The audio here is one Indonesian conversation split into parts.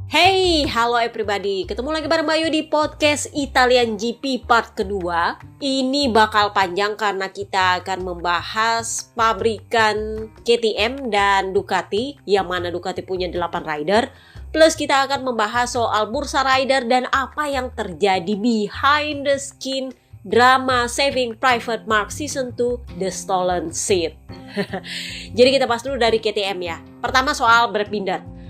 Hey, halo everybody. Ketemu lagi bareng Bayu di podcast Italian GP part kedua. Ini bakal panjang karena kita akan membahas pabrikan KTM dan Ducati, yang mana Ducati punya 8 rider. Plus kita akan membahas soal bursa rider dan apa yang terjadi behind the skin drama Saving Private Mark Season 2 The Stolen Seat. Jadi kita bahas dulu dari KTM ya. Pertama soal Brad Binder.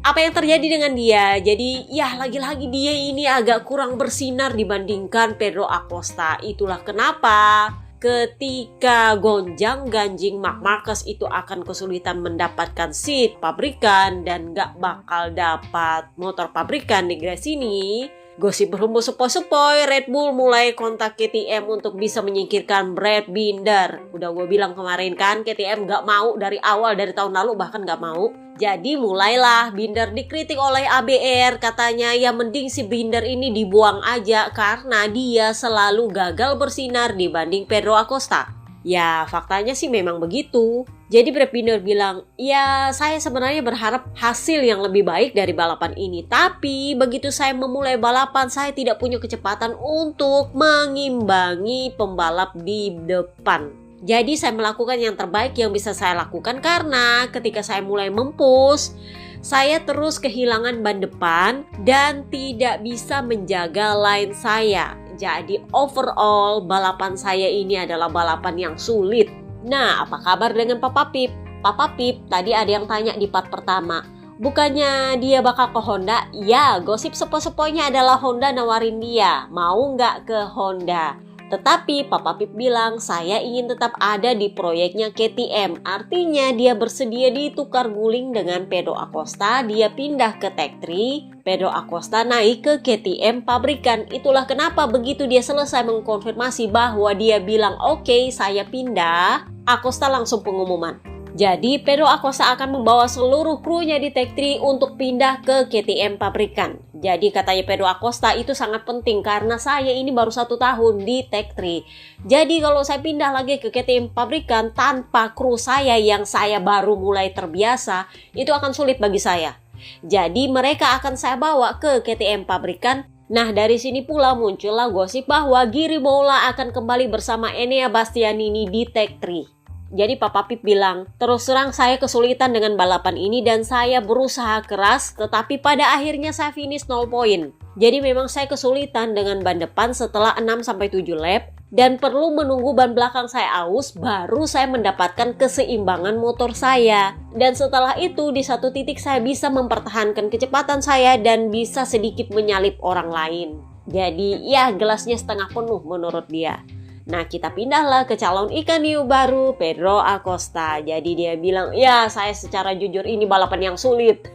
Apa yang terjadi dengan dia? Jadi ya lagi-lagi dia ini agak kurang bersinar dibandingkan Pedro Acosta. Itulah kenapa ketika gonjang-ganjing Marc Marquez itu akan kesulitan mendapatkan seat pabrikan dan gak bakal dapat motor pabrikan di race ini. Gosip berhembus sepoi-sepoi, Red Bull mulai kontak KTM untuk bisa menyingkirkan Brad Binder. Udah gue bilang kemarin kan, KTM gak mau dari awal, dari tahun lalu bahkan gak mau. Jadi mulailah Binder dikritik oleh ABR, katanya ya mending si Binder ini dibuang aja karena dia selalu gagal bersinar dibanding Pedro Acosta. Ya faktanya sih memang begitu. Jadi Brad Binder bilang, ya saya sebenarnya berharap hasil yang lebih baik dari balapan ini. Tapi begitu saya memulai balapan, saya tidak punya kecepatan untuk mengimbangi pembalap di depan. Jadi saya melakukan yang terbaik yang bisa saya lakukan karena ketika saya mulai mempush, saya terus kehilangan ban depan dan tidak bisa menjaga line saya. Jadi overall balapan saya ini adalah balapan yang sulit. Nah, apa kabar dengan Papa Pip? Papa Pip tadi ada yang tanya di part pertama. Bukannya dia bakal ke Honda? Ya, gosip sepoi-sepoinya adalah Honda nawarin dia. Mau nggak ke Honda? Tetapi Papa Pip bilang saya ingin tetap ada di proyeknya KTM. Artinya dia bersedia ditukar guling dengan Pedro Acosta. Dia pindah ke Tech 3. Pedro Acosta naik ke KTM pabrikan. Itulah kenapa begitu dia selesai mengkonfirmasi bahwa dia bilang oke, saya pindah, Acosta langsung pengumuman. Jadi Pedro Acosta akan membawa seluruh krunya di Tech 3 untuk pindah ke KTM pabrikan. Jadi katanya Pedro Acosta itu sangat penting karena saya ini baru 1 tahun di Tech 3. Jadi kalau saya pindah lagi ke KTM pabrikan tanpa kru saya yang saya baru mulai terbiasa, itu akan sulit bagi saya. Jadi mereka akan saya bawa ke KTM pabrikan. Nah dari sini pula muncullah gosip bahwa Giri Mola akan kembali bersama Enea Bastianini di Tech 3. Jadi Papa Pip bilang, terus terang saya kesulitan dengan balapan ini dan saya berusaha keras, tetapi pada akhirnya saya finish 0 poin. Jadi memang saya kesulitan dengan ban depan setelah 6-7 lap dan perlu menunggu ban belakang saya aus baru saya mendapatkan keseimbangan motor saya. Dan setelah itu di satu titik saya bisa mempertahankan kecepatan saya dan bisa sedikit menyalip orang lain. Jadi ya gelasnya setengah penuh menurut dia. Nah kita pindahlah ke calon ikan hiu baru Pedro Acosta. Jadi dia bilang, ya saya secara jujur ini balapan yang sulit.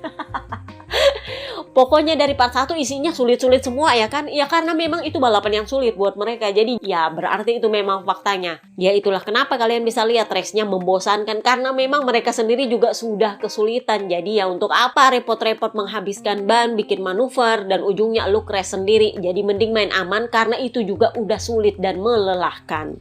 Pokoknya dari part 1 isinya sulit-sulit semua ya kan. Ya karena memang itu balapan yang sulit buat mereka. Jadi ya berarti itu memang faktanya. Ya itulah kenapa kalian bisa lihat race-nya membosankan. Karena memang mereka sendiri juga sudah kesulitan. Jadi ya untuk apa repot-repot menghabiskan ban, bikin manuver, dan ujungnya lu crash sendiri. Jadi mending main aman karena itu juga udah sulit dan melelahkan.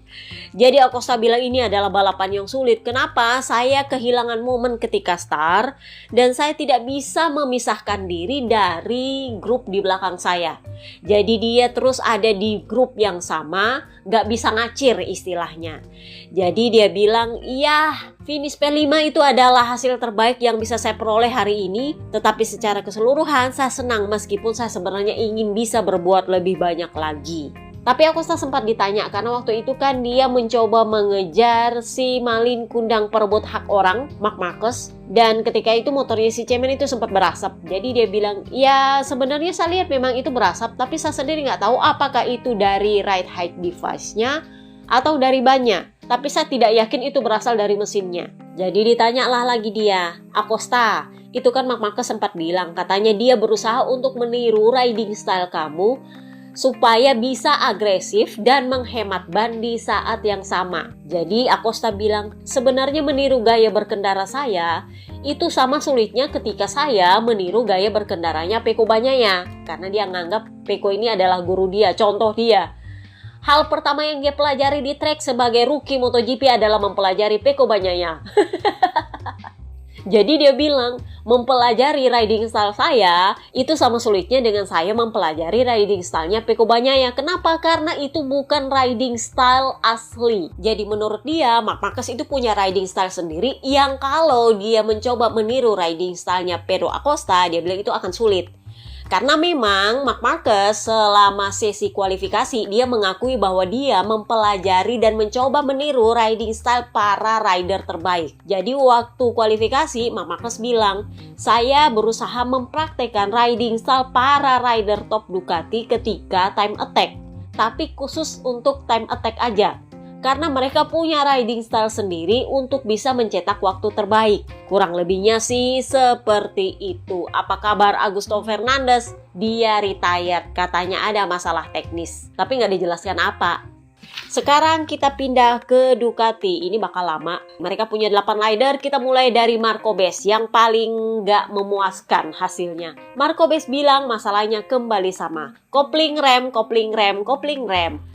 Jadi Acosta bilang ini adalah balapan yang sulit. Kenapa? Saya kehilangan momen ketika start. Dan saya tidak bisa memisahkan diri dari grup di belakang saya. Jadi dia terus ada di grup yang sama, gak bisa ngacir istilahnya. Jadi dia bilang, iya finish P5 itu adalah hasil terbaik yang bisa saya peroleh hari ini. Tetapi secara keseluruhan saya senang meskipun saya sebenarnya ingin bisa berbuat lebih banyak lagi. Tapi Acosta sempat ditanya karena waktu itu kan dia mencoba mengejar si Malin Kundang perebut hak orang, Marc Marquez. Dan ketika itu motornya si Cemen itu sempat berasap. Jadi dia bilang, ya sebenarnya saya lihat memang itu berasap, tapi saya sendiri nggak tahu apakah itu dari ride height device-nya atau dari bannya. Tapi saya tidak yakin itu berasal dari mesinnya. Jadi ditanyalah lagi dia, Acosta, itu kan Marc Marquez sempat bilang, katanya dia berusaha untuk meniru riding style kamu supaya bisa agresif dan menghemat ban di saat yang sama. Jadi Acosta bilang, sebenarnya meniru gaya berkendara saya itu sama sulitnya ketika saya meniru gaya berkendaranya Pecco Bagnaia. Karena dia nganggap Pecco ini adalah guru dia, contoh dia. Hal pertama yang dia pelajari di track sebagai rookie MotoGP adalah mempelajari Pecco Bagnaia. Jadi dia bilang, mempelajari riding style saya itu sama sulitnya dengan saya mempelajari riding stylenya Pecco Bagnaia. Kenapa? Karena itu bukan riding style asli. Jadi menurut dia, Marc Marquez itu punya riding style sendiri yang kalau dia mencoba meniru riding stylenya Pedro Acosta, dia bilang itu akan sulit. Karena memang Marc Marquez selama sesi kualifikasi dia mengakui bahwa dia mempelajari dan mencoba meniru riding style para rider terbaik. Jadi waktu kualifikasi Marc Marquez bilang, saya berusaha mempraktekkan riding style para rider top Ducati ketika time attack. Tapi khusus untuk time attack aja. Karena mereka punya riding style sendiri untuk bisa mencetak waktu terbaik. Kurang lebihnya sih seperti itu. Apa kabar Augusto Fernandez? Dia retired, katanya ada masalah teknis. Tapi nggak dijelaskan apa. Sekarang kita pindah ke Ducati. Ini bakal lama. Mereka punya 8 rider. Kita mulai dari Marco Bes yang paling nggak memuaskan hasilnya. Marco Bes bilang masalahnya kembali sama. Kopling rem.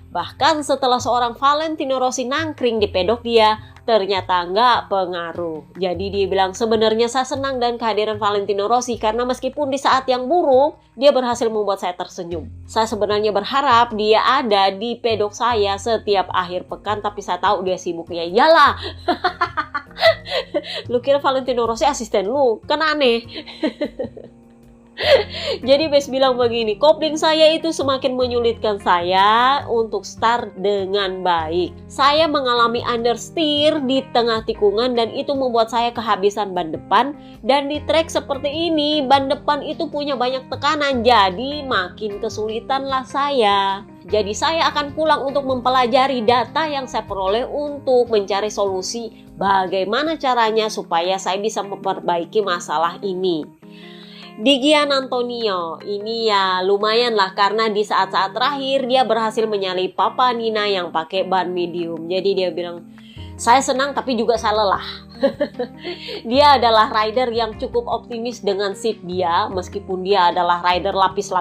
Bahkan setelah seorang Valentino Rossi nangkring di pedok dia, ternyata nggak pengaruh. Jadi dia bilang sebenarnya saya senang dan kehadiran Valentino Rossi karena meskipun di saat yang buruk, dia berhasil membuat saya tersenyum. Saya sebenarnya berharap dia ada di pedok saya setiap akhir pekan, tapi saya tahu dia sibuk. Ya iyalah. Lu kira Valentino Rossi asisten lu? Kan aneh. Jadi Bes bilang begini, kopling saya itu semakin menyulitkan saya untuk start dengan baik. Saya mengalami understeer di tengah tikungan dan itu membuat saya kehabisan ban depan. Dan di trek seperti ini, ban depan itu punya banyak tekanan, jadi makin kesulitan lah saya. Jadi saya akan pulang untuk mempelajari data yang saya peroleh untuk mencari solusi bagaimana caranya supaya saya bisa memperbaiki masalah ini. Di Gian Antonio, ini ya lumayan lah karena di saat-saat terakhir dia berhasil menyalip Papa Nina yang pakai ban medium. Jadi dia bilang, saya senang tapi juga saya lelah. Dia adalah rider yang cukup optimis dengan seat dia, meskipun dia adalah rider lapis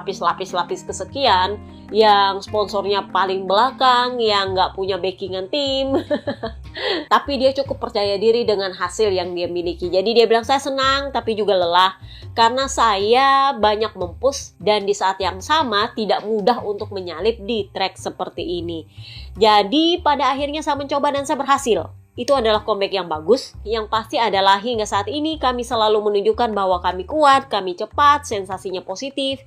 kesekian, yang sponsornya paling belakang, yang nggak punya backingan tim. Tapi dia cukup percaya diri dengan hasil yang dia miliki. Jadi dia bilang, saya senang tapi juga lelah karena saya banyak mempush dan di saat yang sama tidak mudah untuk menyalip di trek seperti ini. Jadi pada akhirnya saya mencoba dan saya berhasil. Itu adalah comeback yang bagus. Yang pasti adalah hingga saat ini kami selalu menunjukkan bahwa kami kuat, kami cepat, sensasinya positif.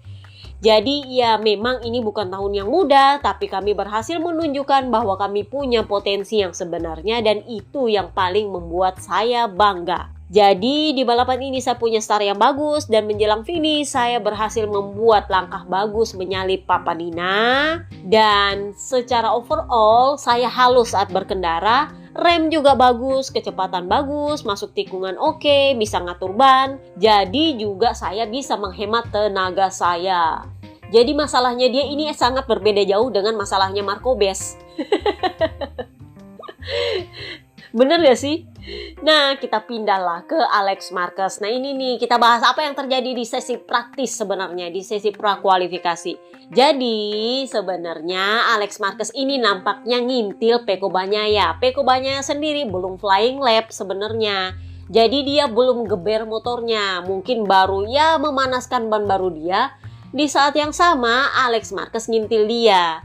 Jadi ya memang ini bukan tahun yang mudah, tapi kami berhasil menunjukkan bahwa kami punya potensi yang sebenarnya dan itu yang paling membuat saya bangga. Jadi di balapan ini saya punya start yang bagus dan menjelang finish saya berhasil membuat langkah bagus menyalip Papa Nina. Dan secara overall saya halus saat berkendara, rem juga bagus, kecepatan bagus, masuk tikungan oke, bisa ngatur ban. Jadi juga saya bisa menghemat tenaga saya. Jadi masalahnya dia ini sangat berbeda jauh dengan masalahnya Marco Bes. Bener gak sih? Nah, kita pindahlah ke Alex Marquez. Nah ini nih, kita bahas apa yang terjadi di sesi praktis sebenarnya, di sesi prakualifikasi. Jadi sebenarnya Alex Marquez ini nampaknya ngintil Pecco Bagnaia. Pecco Bagnaia sendiri belum flying lap sebenarnya. Jadi dia belum geber motornya, mungkin baru ya memanaskan ban baru dia. Di saat yang sama Alex Marquez ngintil dia.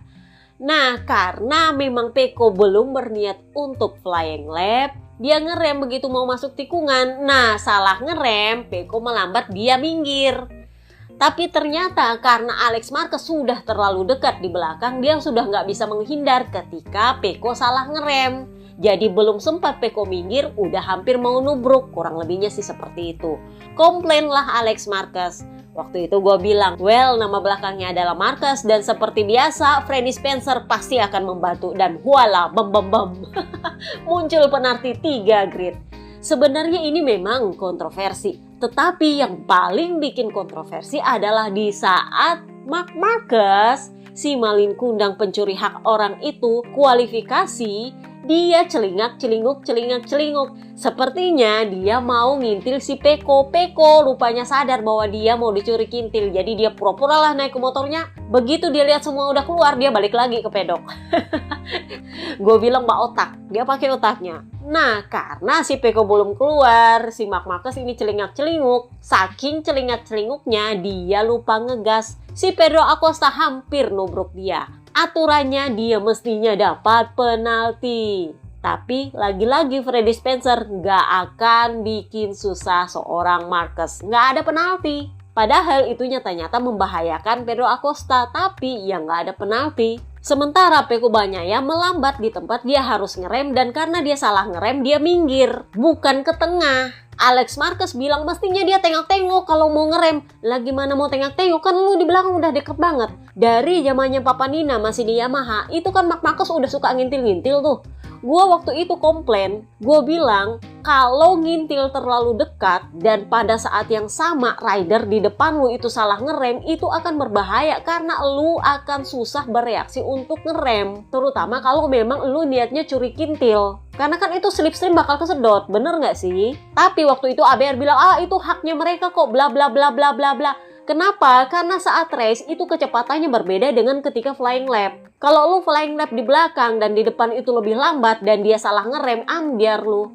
Nah, karena memang Pecco belum berniat untuk flying lap, dia ngerem begitu mau masuk tikungan. Nah, salah ngerem, Pecco melambat, dia minggir. Tapi ternyata karena Alex Marquez sudah terlalu dekat di belakang, dia sudah nggak bisa menghindar ketika Pecco salah ngerem. Jadi belum sempat Pecco minggir, udah hampir mau nubruk. Kurang lebihnya sih seperti itu. Komplainlah Alex Marquez. Waktu itu gue bilang, well, nama belakangnya adalah Marquez dan seperti biasa Freddie Spencer pasti akan membantu dan voila, muncul penalti 3 grid. Sebenarnya ini memang kontroversi, tetapi yang paling bikin kontroversi adalah di saat Marc Marquez, si malin kundang pencuri hak orang itu, kualifikasi, Dia celingak-celinguk. Sepertinya dia mau ngintil si Peko. Peko rupanya sadar bahwa dia mau dicuri kintil. Jadi dia pura-pura lah naik ke motornya. Begitu dia lihat semua udah keluar, dia balik lagi ke pedok. Gue bilang mbak otak, dia pakai otaknya. Nah, karena si Peko belum keluar, si Mark Marquez ini celingak-celinguk. Saking celingak-celinguknya, dia lupa ngegas. Si Pedro Acosta hampir nubruk dia. Aturannya dia mestinya dapat penalti. Tapi lagi-lagi Freddie Spencer nggak akan bikin susah seorang Marquez. Nggak ada penalti. Padahal itu nyata-nyata membahayakan Pedro Acosta. Tapi ya nggak ada penalti. Sementara Peko Bagnaia melambat di tempat dia harus ngerem. Dan karena dia salah ngerem, dia minggir. Bukan ke tengah. Alex Marquez bilang mestinya dia tengok-tengok kalau mau ngerem. Lah gimana mau tengok-tengok, kan lu di belakang udah deket banget. Dari zamannya Papa Nina masih di Yamaha, itu kan Marc Marquez udah suka ngintil-ngintil tuh. Gue waktu itu komplain, gue bilang kalau ngintil terlalu dekat dan pada saat yang sama rider di depan lu itu salah ngerem, itu akan berbahaya karena lu akan susah bereaksi untuk ngerem. Terutama kalau memang lu niatnya curi kintil. Karena kan itu slipstream bakal kesedot, bener gak sih? Tapi waktu itu ABR bilang, itu haknya mereka kok, bla bla bla bla bla bla. Kenapa? Karena saat race itu kecepatannya berbeda dengan ketika flying lap. Kalau lu flying lap di belakang dan di depan itu lebih lambat dan dia salah ngerem, ambiar lu.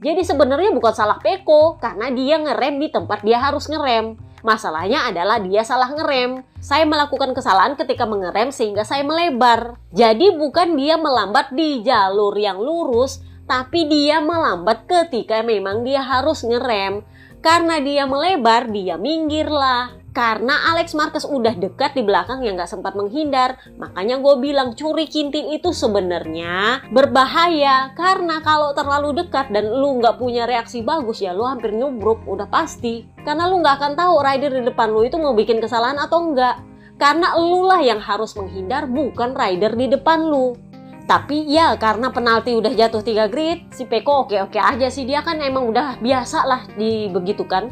Jadi sebenarnya bukan salah Peko, karena dia ngerem di tempat dia harus ngerem. Masalahnya adalah dia salah ngerem. Saya melakukan kesalahan ketika mengerem sehingga saya melebar. Jadi bukan dia melambat di jalur yang lurus, tapi dia melambat ketika memang dia harus ngerem. Karena dia melebar, dia minggir lah. Karena Alex Marquez udah dekat di belakang yang gak sempat menghindar. Makanya gue bilang curi kintil itu sebenarnya berbahaya. Karena kalau terlalu dekat dan lu gak punya reaksi bagus, ya lu hampir nyubruk, udah pasti. Karena lu gak akan tahu rider di depan lu itu mau bikin kesalahan atau enggak. Karena lu lah yang harus menghindar, bukan rider di depan lu. Tapi ya karena penalti udah jatuh 3 grid, si Peko oke-oke aja sih. Dia kan emang udah biasa lah dibegitukan.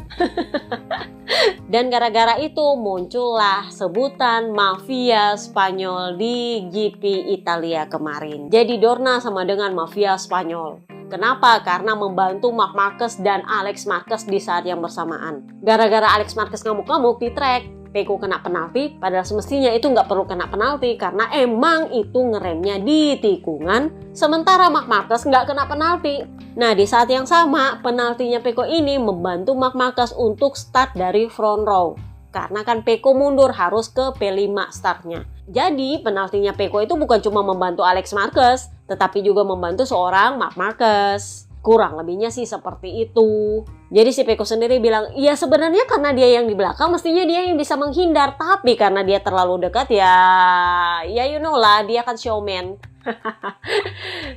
Dan gara-gara itu muncullah sebutan Mafia Spanyol di GP Italia kemarin. Jadi Dorna sama dengan Mafia Spanyol. Kenapa? Karena membantu Marc Marquez dan Alex Marquez di saat yang bersamaan. Gara-gara Alex Marquez ngamuk-ngamuk di track, Peko kena penalti, padahal semestinya itu nggak perlu kena penalti karena emang itu ngeremnya di tikungan, sementara Marc Marquez nggak kena penalti. Nah, di saat yang sama, penaltinya Peko ini membantu Marc Marquez untuk start dari front row. Karena kan Peko mundur harus ke P5 startnya. Jadi penaltinya Peko itu bukan cuma membantu Alex Marquez, tetapi juga membantu seorang Marc Marquez. Kurang lebihnya sih seperti itu. Jadi si Peko sendiri bilang, ya sebenarnya karena dia yang di belakang mestinya dia yang bisa menghindar. Tapi karena dia terlalu dekat ya you know lah, dia kan showman.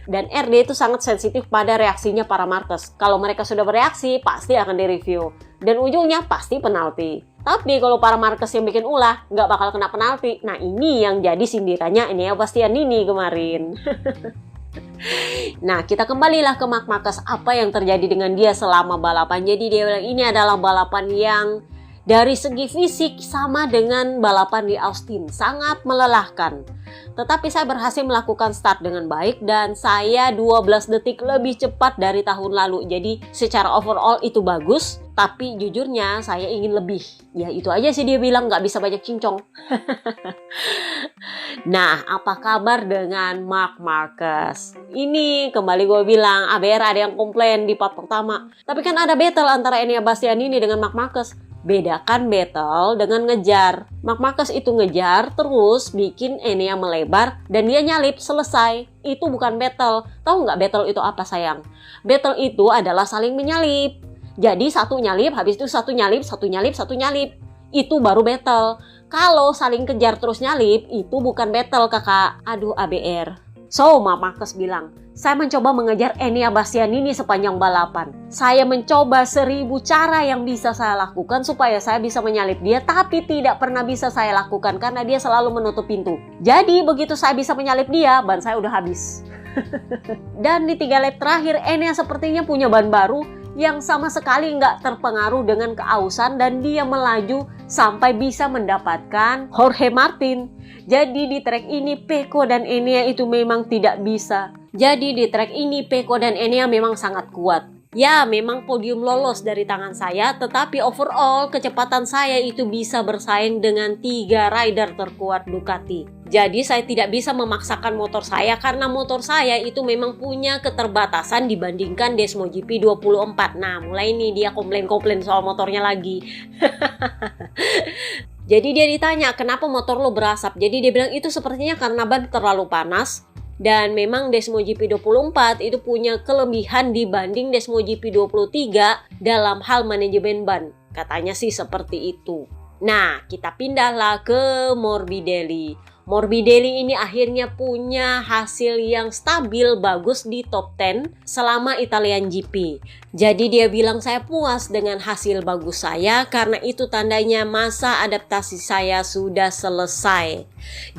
Dan RD itu sangat sensitif pada reaksinya para Marquez. Kalau mereka sudah bereaksi, pasti akan direview. Dan ujungnya pasti penalti. Tapi kalau para Marquez yang bikin ulah, nggak bakal kena penalti. Nah ini yang jadi sindirannya Enea Bastianini kemarin. Nah, kita kembalilah ke Marc Marquez. Apa yang terjadi dengan dia selama balapan? Jadi dia bilang ini adalah balapan yang dari segi fisik sama dengan balapan di Austin, sangat melelahkan. Tetapi saya berhasil melakukan start dengan baik dan saya 12 detik lebih cepat dari tahun lalu. Jadi secara overall itu bagus, tapi jujurnya saya ingin lebih. Ya itu aja sih dia bilang, nggak bisa banyak cincong. Nah, apa kabar dengan Marc Marquez? Ini kembali gue bilang, ABR ada yang komplain di part pertama. Tapi kan ada battle antara Enea Bastianini dengan Marc Marquez. Bedakan battle dengan ngejar. Marc Marquez itu ngejar terus bikin Enea melebar dan dia nyalip, selesai. Itu bukan battle. Tahu nggak battle itu apa sayang? Battle itu adalah saling menyalip. Jadi satu nyalip, habis itu satu nyalip, satu nyalip, satu nyalip. Itu baru battle. Kalau saling kejar terus nyalip, itu bukan battle kakak. Aduh ABR. So, Marc Marquez bilang, saya mencoba mengejar Enea Bastianini sepanjang balapan. Saya mencoba 1000 cara yang bisa saya lakukan supaya saya bisa menyalip dia, tapi tidak pernah bisa saya lakukan karena dia selalu menutup pintu. Jadi begitu saya bisa menyalip dia, ban saya udah habis. Dan di 3 lap terakhir, Enea sepertinya punya ban baru yang sama sekali nggak terpengaruh dengan keausan dan dia melaju sampai bisa mendapatkan Jorge Martin. Jadi di trek ini Pecco dan Enea itu memang tidak bisa. Jadi di trek ini Pecco dan Enea memang sangat kuat. Ya, memang podium lolos dari tangan saya, tetapi overall kecepatan saya itu bisa bersaing dengan 3 rider terkuat Ducati. Jadi saya tidak bisa memaksakan motor saya karena motor saya itu memang punya keterbatasan dibandingkan Desmo GP 24. Nah, mulai ini dia komplain-komplain soal motornya lagi. Jadi dia ditanya, kenapa motor lo berasap? Jadi dia bilang itu sepertinya karena ban terlalu panas. Dan memang Desmo GP 24 itu punya kelebihan dibanding Desmo GP 23 dalam hal manajemen ban. Katanya sih seperti itu. Nah, kita pindahlah ke Morbidelli. Morbidelli ini akhirnya punya hasil yang stabil bagus di top 10 selama Italian GP. Jadi dia bilang saya puas dengan hasil bagus saya karena itu tandanya masa adaptasi saya sudah selesai.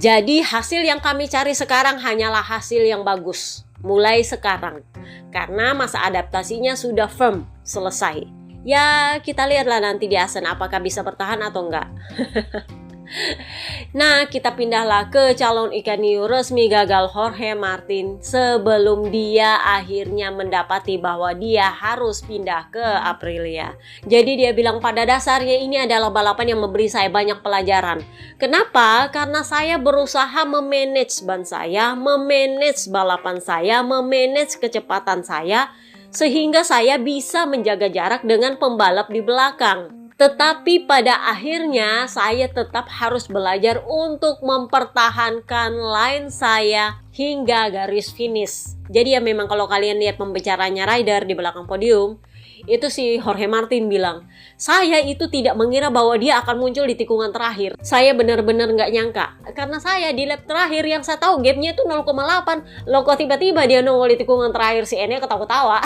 Jadi hasil yang kami cari sekarang hanyalah hasil yang bagus mulai sekarang karena masa adaptasinya sudah firm selesai. Ya kita lihatlah nanti di Assen apakah bisa bertahan atau enggak. Nah, kita pindahlah ke calon ikan hiu resmi gagal Jorge Martin sebelum dia akhirnya mendapati bahwa dia harus pindah ke Aprilia. Jadi dia bilang pada dasarnya ini adalah balapan yang memberi saya banyak pelajaran. Kenapa? Karena saya berusaha memanage ban saya, memanage balapan saya, memanage kecepatan saya sehingga saya bisa menjaga jarak dengan pembalap di belakang. Tetapi pada akhirnya saya tetap harus belajar untuk mempertahankan line saya hingga garis finish. Jadi ya memang kalau kalian lihat pembicaranya rider di belakang podium, itu si Jorge Martin bilang, saya itu tidak mengira bahwa dia akan muncul di tikungan terakhir. Saya benar-benar nggak nyangka. Karena saya di lap terakhir yang saya tahu gapnya itu 0,8. Loh kok tiba-tiba dia nongol di tikungan terakhir, si Enea ketawa-tawa.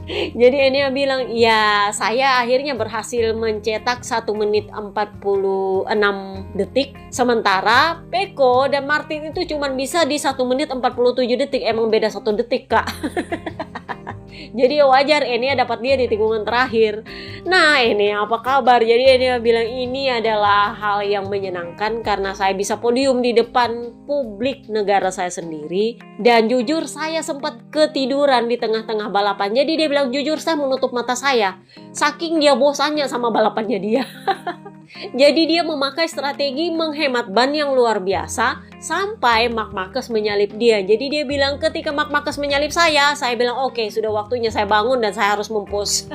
Jadi Enea bilang, ya saya akhirnya berhasil mencetak 1 menit 46 detik. Sementara Pecco dan Martin itu cuma bisa di 1 menit 47 detik. Emang beda 1 detik kak. Jadi wajar Enea dapat dia di tikungan terakhir. Nah Enea apa kabar? Jadi Enea bilang ini adalah hal yang menyenangkan karena saya bisa podium di depan publik negara saya sendiri. Dan jujur saya sempat ketiduran di tengah-tengah balapan. Jadi dia bilang jujur saya menutup mata saya. Saking dia bosannya sama balapannya dia. Jadi dia memakai strategi menghemat ban yang luar biasa sampai Marc Marquez menyalip dia. Jadi dia bilang ketika Marc Marquez menyalip saya bilang oke, sudah waktunya saya bangun dan saya harus mempush.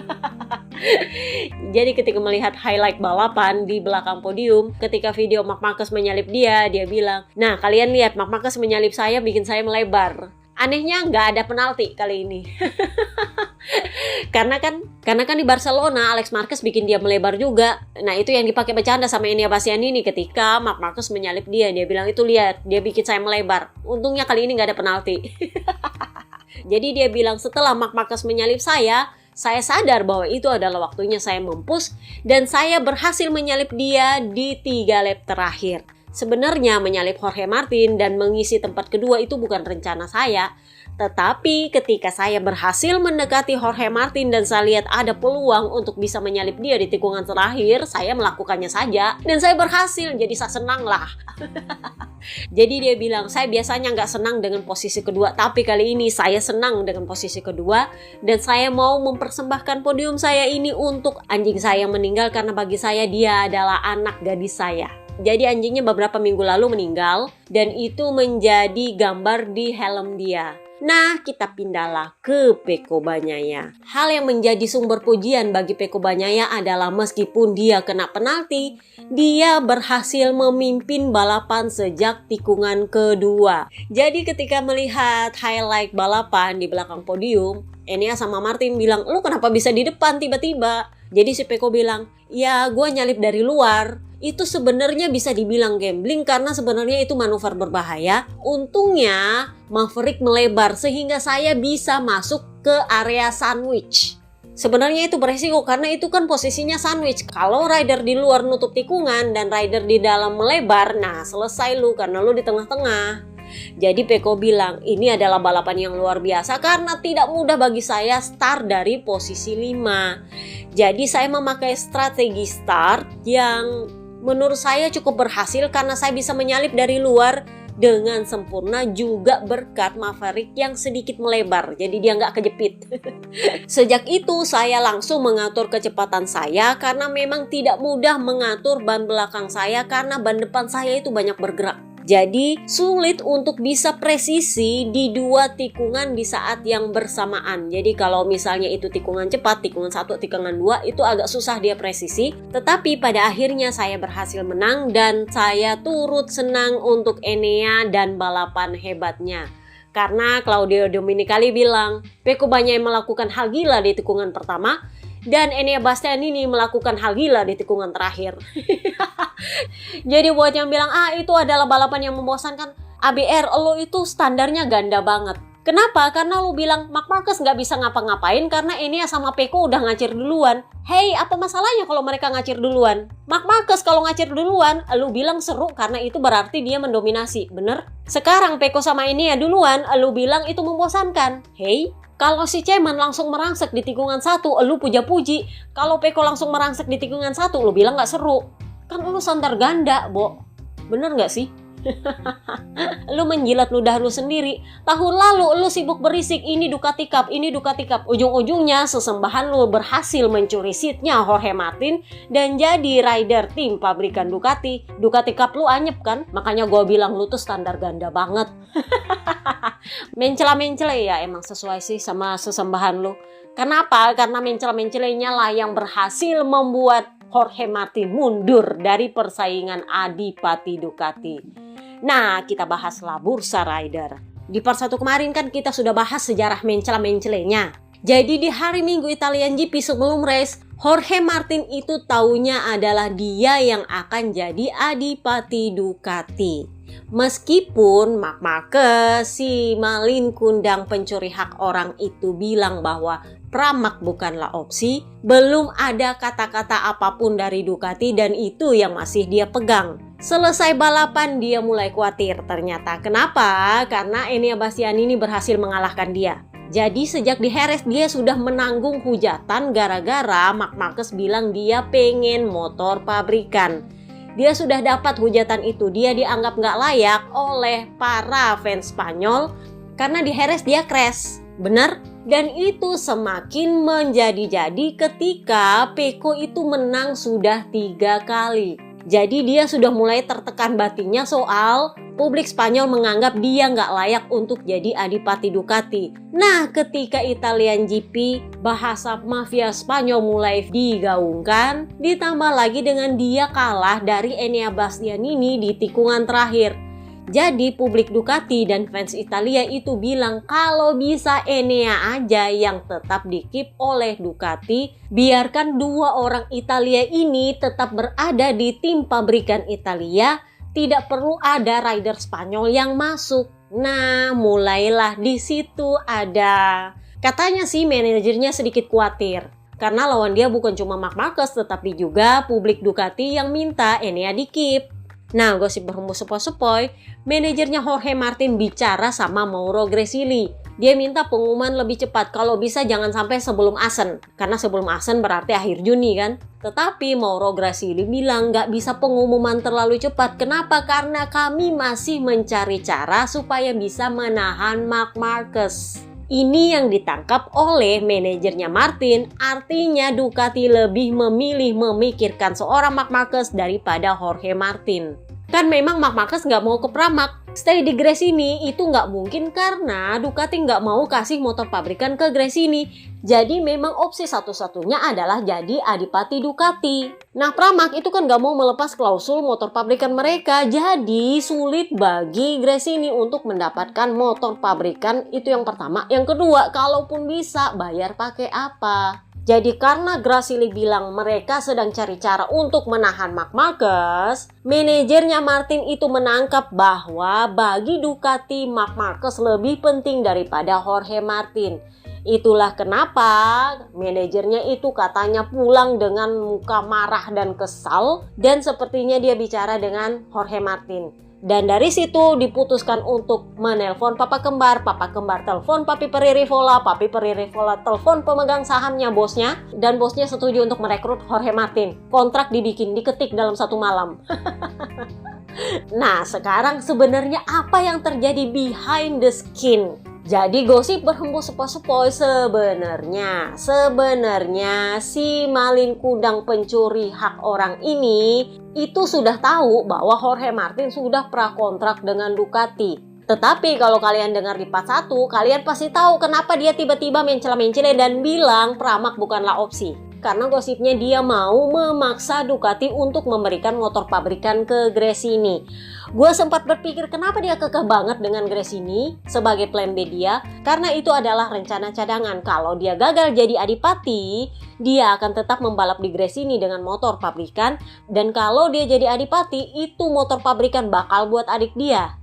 Jadi ketika melihat highlight balapan di belakang podium, ketika video Marc Marquez menyalip dia bilang, nah kalian lihat Marc Marquez menyalip saya bikin saya melebar. Anehnya nggak ada penalti kali ini. Karena kan di Barcelona Alex Marquez bikin dia melebar juga. Nah itu yang dipakai bercanda sama Enea Bastianini ketika Marc Marquez menyalip dia. Dia bilang itu lihat dia bikin saya melebar. Untungnya kali ini nggak ada penalti. Jadi dia bilang setelah Marc Marquez menyalip saya sadar bahwa itu adalah waktunya saya mempush dan saya berhasil menyalip dia di 3 lap terakhir. Sebenarnya menyalip Jorge Martin dan mengisi tempat kedua itu bukan rencana saya. Tetapi ketika saya berhasil mendekati Jorge Martin dan saya lihat ada peluang untuk bisa menyalip dia di tikungan terakhir, saya melakukannya saja. Dan saya berhasil, jadi saya senang lah. Jadi dia bilang, saya biasanya nggak senang dengan posisi kedua, tapi kali ini saya senang dengan posisi kedua. Dan saya mau mempersembahkan podium saya ini untuk anjing saya yang meninggal karena bagi saya dia adalah anak gadis saya. Jadi anjingnya beberapa minggu lalu meninggal dan itu menjadi gambar di helm dia. Nah, kita pindahlah ke Pecco Bagnaia. Hal yang menjadi sumber pujian bagi Pecco Bagnaia adalah meskipun dia kena penalti, dia berhasil memimpin balapan sejak tikungan kedua. Jadi ketika melihat highlight balapan di belakang podium, Enea sama Martin bilang, lu kenapa bisa di depan tiba-tiba? Jadi si Pecco bilang, ya gue nyalip dari luar. Itu sebenarnya bisa dibilang gambling karena sebenarnya itu manuver berbahaya. Untungnya Maverick melebar sehingga saya bisa masuk ke area sandwich. Sebenarnya itu beresiko karena itu kan posisinya sandwich. Kalau rider di luar nutup tikungan dan rider di dalam melebar, nah selesai lu karena lu di tengah-tengah. Jadi Peko bilang, ini adalah balapan yang luar biasa karena tidak mudah bagi saya start dari posisi 5. Jadi saya memakai strategi start yang menurut saya cukup berhasil karena saya bisa menyalip dari luar dengan sempurna, juga berkat Maverick yang sedikit melebar, jadi dia nggak kejepit. Sejak itu saya langsung mengatur kecepatan saya karena memang tidak mudah mengatur ban belakang saya karena ban depan saya itu banyak bergerak. Jadi sulit untuk bisa presisi di 2 tikungan di saat yang bersamaan. Jadi kalau misalnya itu tikungan cepat, tikungan 1, tikungan 2 itu agak susah dia presisi. Tetapi pada akhirnya saya berhasil menang dan saya turut senang untuk Enea dan balapan hebatnya. Karena Claudio Domenicali bilang, Peko banyak yang melakukan hal gila di tikungan pertama dan Enea Bastianini melakukan hal gila di tikungan terakhir. Jadi buat yang bilang, itu adalah balapan yang membosankan, ABR, lo itu standarnya ganda banget. Kenapa? Karena lo bilang Marc Marquez nggak bisa ngapa-ngapain karena Enea sama Peko udah ngacir duluan. Hey, apa masalahnya kalau mereka ngacir duluan? Marc Marquez kalau ngacir duluan, lo bilang seru karena itu berarti dia mendominasi, bener? Sekarang Peko sama Enea duluan, lo bilang itu membosankan. Hey, kalau si Ceman langsung merangsek di tikungan 1, lu puja-puji. Kalau Peko langsung merangsek di tikungan 1, lu bilang gak seru. Kan lu standar ganda, Bo. Bener gak sih? Lu menjilat ludah lu sendiri. Tahun lalu lu sibuk berisik, ini Ducati Cup, ini Ducati Cup. Ujung-ujungnya sesembahan lu berhasil mencuri seatnya Jorge Martin dan jadi rider tim pabrikan Ducati. Ducati Cup lu anyep kan? Makanya gue bilang lu tuh standar ganda banget. Mencela-mencela ya emang sesuai sih sama sesembahan lu. Kenapa? Karena mencela-mencelanya lah yang berhasil membuat Jorge Martin mundur dari persaingan Adipati Ducati. Nah, kita bahaslah bursa rider. Di part 1 kemarin kan kita sudah bahas sejarah mencela-mencelanya. Jadi di hari Minggu Italian GP sebelum race, Jorge Martin itu taunya adalah dia yang akan jadi Adipati Ducati. Meskipun Marc Marquez, si malin kundang pencuri hak orang itu bilang bahwa pramak bukanlah opsi, belum ada kata-kata apapun dari Ducati dan itu yang masih dia pegang. Selesai balapan dia mulai khawatir ternyata. Kenapa? Karena Enea Bastianini berhasil mengalahkan dia. Jadi sejak di Jerez dia sudah menanggung hujatan gara-gara Marc Marquez bilang dia pengen motor pabrikan. Dia sudah dapat hujatan itu, dia dianggap nggak layak oleh para fans Spanyol karena di Jerez dia crash, benar? Dan itu semakin menjadi-jadi ketika Peko itu menang sudah 3 kali. Jadi dia sudah mulai tertekan batinnya soal publik Spanyol menganggap dia nggak layak untuk jadi Adipati Ducati. Nah, ketika Italian GP, bahasa mafia Spanyol mulai digaungkan, ditambah lagi dengan dia kalah dari Enea Bastianini di tikungan terakhir. Jadi publik Ducati dan fans Italia itu bilang kalau bisa Enea aja yang tetap dikip oleh Ducati, biarkan 2 orang Italia ini tetap berada di tim pabrikan Italia, tidak perlu ada rider Spanyol yang masuk. Nah, mulailah di situ ada. Katanya sih manajernya sedikit khawatir karena lawan dia bukan cuma Marc Marquez tetapi juga publik Ducati yang minta Enea dikip. Nah, gosip berhembus sepoi-sepoi, manajernya Jorge Martin bicara sama Mauro Gresili. Dia minta pengumuman lebih cepat, kalau bisa jangan sampai sebelum Asen. Karena sebelum Asen berarti akhir Juni kan. Tetapi Mauro Gresili bilang nggak bisa pengumuman terlalu cepat. Kenapa? Karena kami masih mencari cara supaya bisa menahan Marc Marquez. Ini yang ditangkap oleh manajernya Martin, artinya Ducati lebih memilih memikirkan seorang Marc Marquez daripada Jorge Martin. Kan memang Marc Marquez nggak mau ke Pramac, stay di Gresini itu nggak mungkin karena Ducati nggak mau kasih motor pabrikan ke Gresini. Jadi memang opsi satu-satunya adalah jadi Adipati Ducati. Nah, Pramac itu kan nggak mau melepas klausul motor pabrikan mereka, jadi sulit bagi Gresini untuk mendapatkan motor pabrikan, itu yang pertama. Yang kedua, kalaupun bisa bayar pakai apa? Jadi karena Gresili bilang mereka sedang cari cara untuk menahan Marc Marquez, manajernya Martin itu menangkap bahwa bagi Ducati Marc Marquez lebih penting daripada Jorge Martin. Itulah kenapa manajernya itu katanya pulang dengan muka marah dan kesal dan sepertinya dia bicara dengan Jorge Martin. Dan dari situ diputuskan untuk menelpon papa kembar telepon papi Peri Rivola telepon pemegang sahamnya bosnya, dan bosnya setuju untuk merekrut Jorge Martin. Kontrak dibikin, diketik dalam 1 malam. Nah, sekarang sebenarnya apa yang terjadi behind the skin? Jadi gosip berhembus sepoi-sepoi, sebenarnya si Malin Kundang pencuri hak orang ini itu sudah tahu bahwa Jorge Martin sudah prakontrak dengan Ducati. Tetapi kalau kalian dengar di part 1, kalian pasti tahu kenapa dia tiba-tiba mencela-mencela dan bilang Pramac bukanlah opsi. Karena gosipnya dia mau memaksa Ducati untuk memberikan motor pabrikan ke Gresini. Gue sempat berpikir kenapa dia kekeh banget dengan Gresini sebagai plan B dia. Karena itu adalah rencana cadangan. Kalau dia gagal jadi adipati, dia akan tetap membalap di Gresini dengan motor pabrikan. Dan kalau dia jadi adipati, itu motor pabrikan bakal buat adik dia.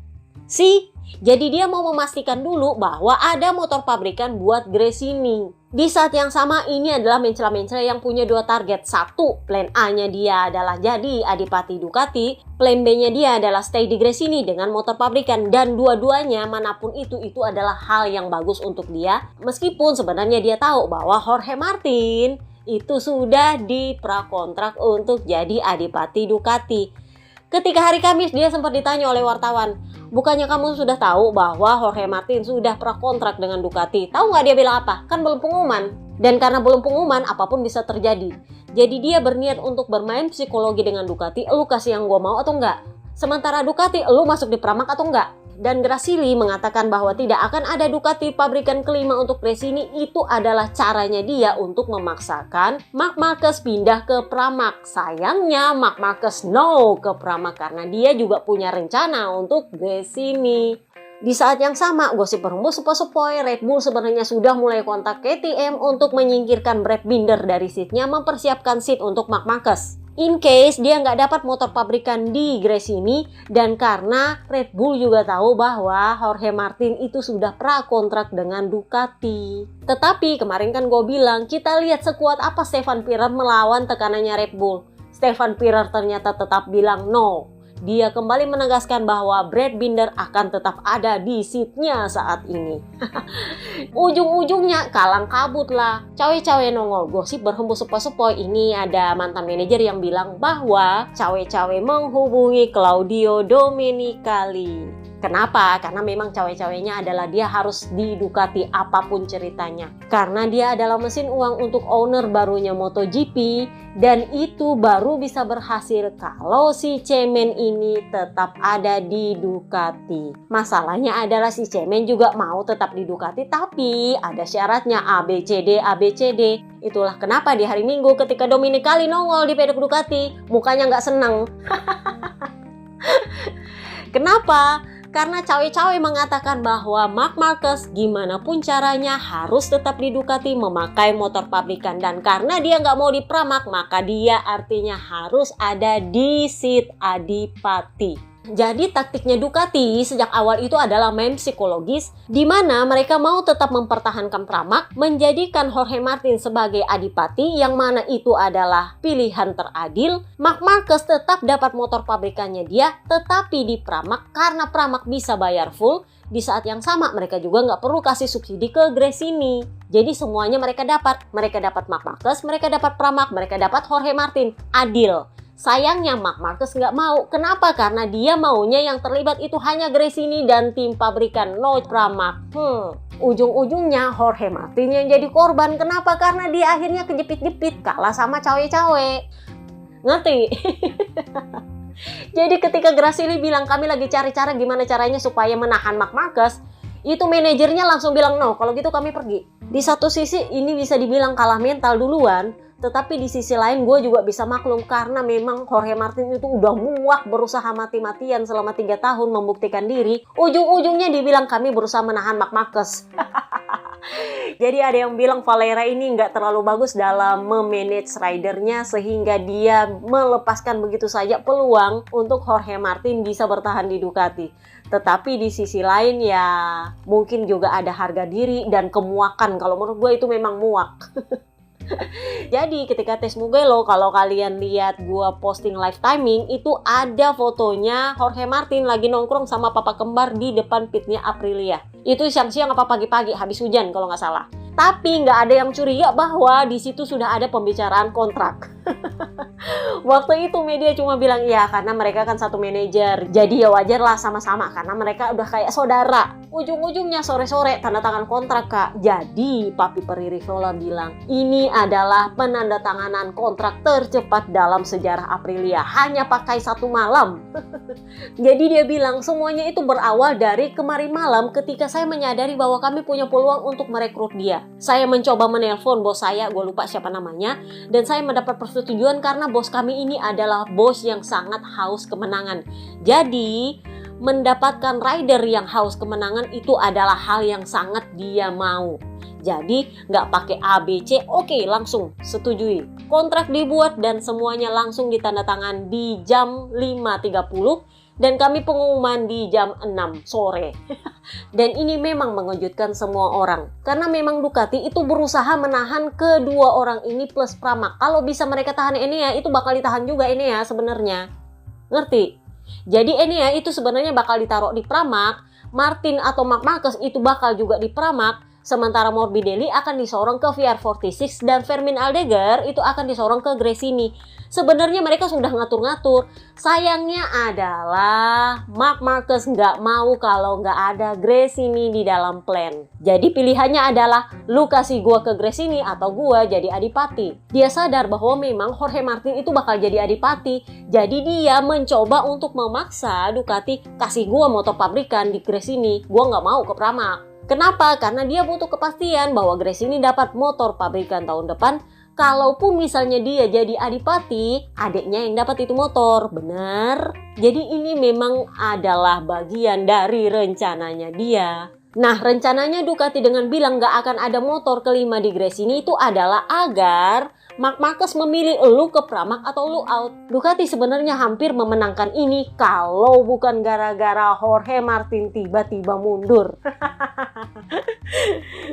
Jadi dia mau memastikan dulu bahwa ada motor pabrikan buat Gresini. Di saat yang sama, ini adalah mencela-mencela yang punya 2 target. 1, plan A-nya dia adalah jadi adipati Ducati. Plan B-nya dia adalah stay di Gresini dengan motor pabrikan. Dan dua-duanya manapun itu adalah hal yang bagus untuk dia. Meskipun sebenarnya dia tahu bahwa Jorge Martin itu sudah diprakontrak untuk jadi adipati Ducati. Ketika hari Kamis dia sempat ditanya oleh wartawan, bukannya kamu sudah tahu bahwa Jorge Martin sudah prakontrak dengan Ducati? Tahu nggak dia bilang apa? Kan belum pengumuman. Dan karena belum pengumuman, apapun bisa terjadi. Jadi dia berniat untuk bermain psikologi dengan Ducati. Lu kasih yang gua mau atau enggak? Sementara Ducati, lu masuk di Pramac atau enggak? Dan Grasili mengatakan bahwa tidak akan ada Ducati pabrikan kelima untuk Gresini. Itu adalah caranya dia untuk memaksakan Marc Marquez pindah ke Pramac. Sayangnya Marc Marquez no ke Pramac karena dia juga punya rencana untuk Gresini. Di saat yang sama, gosip berhembus sepoi-sepoi, Red Bull sebenarnya sudah mulai kontak KTM untuk menyingkirkan Brad Binder dari seatnya, mempersiapkan seat untuk Marc Marquez. In case dia nggak dapat motor pabrikan di Gresini, dan karena Red Bull juga tahu bahwa Jorge Martin itu sudah prakontrak dengan Ducati. Tetapi kemarin kan gue bilang, kita lihat sekuat apa Stefan Pirer melawan tekanannya Red Bull. Stefan Pirer ternyata tetap bilang no. Dia kembali menegaskan bahwa Brad Binder akan tetap ada di seatnya saat ini. Ujung-ujungnya kalang kabut lah. Cawe-cawe nongol, gosip berhembus sepoi-sepoi. Ini ada mantan manajer yang bilang bahwa cawe-cawe menghubungi Claudio Domenicali. Kenapa? Karena memang cawe-cawenya adalah dia harus di Ducati apapun ceritanya. Karena dia adalah mesin uang untuk owner barunya MotoGP, dan itu baru bisa berhasil kalau si Cemen ini tetap ada di Ducati. Masalahnya adalah si Cemen juga mau tetap di Ducati, tapi ada syaratnya ABCD. Itulah kenapa di hari Minggu ketika Domenicali nongol di pedok Ducati, mukanya nggak seneng. Kenapa? Karena cawe-cawe mengatakan bahwa Marc Marquez gimana pun caranya harus tetap di Ducati memakai motor pabrikan. Dan karena dia nggak mau di Pramac, maka dia artinya harus ada di seat adipati. Jadi taktiknya Ducati sejak awal itu adalah main psikologis, di mana mereka mau tetap mempertahankan Pramac, menjadikan Jorge Martin sebagai adipati, yang mana itu adalah pilihan teradil. Marc Marquez tetap dapat motor pabrikannya dia, tetapi di Pramac karena Pramac bisa bayar full. Di saat yang sama mereka juga nggak perlu kasih subsidi ke Gresini. Jadi semuanya mereka dapat Marc Marquez, mereka dapat Pramac, mereka dapat Jorge Martin. Adil. Sayangnya Marc Marquez nggak mau. Kenapa? Karena dia maunya yang terlibat itu hanya Gresini dan tim pabrikan, no Pramac. Ujung-ujungnya Jorge Martin yang jadi korban. Kenapa? Karena dia akhirnya kejepit-jepit, kalah sama cawe-cawe. Ngerti? Jadi ketika Grasili bilang kami lagi cari cara gimana caranya supaya menahan Marc Marquez, itu manajernya langsung bilang no, kalau gitu kami pergi. Di satu sisi ini bisa dibilang kalah mental duluan, tetapi di sisi lain gue juga bisa maklum karena memang Jorge Martin itu udah muak berusaha mati-matian selama 3 tahun membuktikan diri. Ujung-ujungnya dibilang kami berusaha menahan Marc Marquez. Jadi ada yang bilang Valera ini nggak terlalu bagus dalam memanage ridernya sehingga dia melepaskan begitu saja peluang untuk Jorge Martin bisa bertahan di Ducati. Tetapi di sisi lain ya mungkin juga ada harga diri dan kemuakan. Kalau menurut gue itu memang muak. Jadi ketika tes Mugello, kalau kalian lihat gua posting live timing, itu ada fotonya Jorge Martin lagi nongkrong sama papa kembar di depan pitnya Aprilia. Itu siang-siang apa pagi-pagi habis hujan kalau nggak salah. Tapi nggak ada yang curiga bahwa di situ sudah ada pembicaraan kontrak. Waktu itu media cuma bilang iya karena mereka kan satu manajer. Jadi ya wajar lah sama-sama karena mereka udah kayak saudara. Ujung-ujungnya sore-sore tanda tangan kontrak, Kak. Jadi Papi Peri Rivola bilang ini adalah penandatanganan kontrak tercepat dalam sejarah Aprilia. Hanya pakai 1 malam. Jadi dia bilang semuanya itu berawal dari kemarin malam ketika saya menyadari bahwa kami punya peluang untuk merekrut dia. Saya mencoba menelpon bos saya, gue lupa siapa namanya, dan saya mendapat persetujuan karena bos kami ini adalah bos yang sangat haus kemenangan. Jadi mendapatkan rider yang haus kemenangan itu adalah hal yang sangat dia mau. Jadi nggak pakai ABC, oke langsung setujui. Kontrak dibuat dan semuanya langsung ditandatangan di jam 5.30 dan kami pengumuman di jam 6 sore. Dan ini memang mengejutkan semua orang. Karena memang Ducati itu berusaha menahan kedua orang ini plus Pramac. Kalau bisa mereka tahan Enea, itu bakal ditahan juga Enea sebenarnya. Ngerti? Jadi Enea itu sebenarnya bakal ditaruh di Pramac, Martin atau Marc Marquez itu bakal juga di Pramac. Sementara Morbidelli akan disorong ke VR46 dan Fermin Aldegar itu akan disorong ke Gresini. Sebenarnya mereka sudah ngatur-ngatur. Sayangnya adalah Marc Marquez nggak mau kalau nggak ada Gresini di dalam plan. Jadi pilihannya adalah lu kasih gua ke Gresini atau gua jadi adipati. Dia sadar bahwa memang Jorge Martin itu bakal jadi adipati. Jadi dia mencoba untuk memaksa Ducati kasih gua motor pabrikan di Gresini. Gua nggak mau ke Pramac. Kenapa? Karena dia butuh kepastian bahwa Gresini dapat motor pabrikan tahun depan. Kalaupun misalnya dia jadi adipati, adiknya yang dapat itu motor. Benar? Jadi ini memang adalah bagian dari rencananya dia. Nah, rencananya Ducati dengan bilang gak akan ada motor kelima di Gresini itu adalah agar Marc Marquez memilih lu ke Pramac atau lu out. Ducati sebenarnya hampir memenangkan ini kalau bukan gara-gara Jorge Martin tiba-tiba mundur.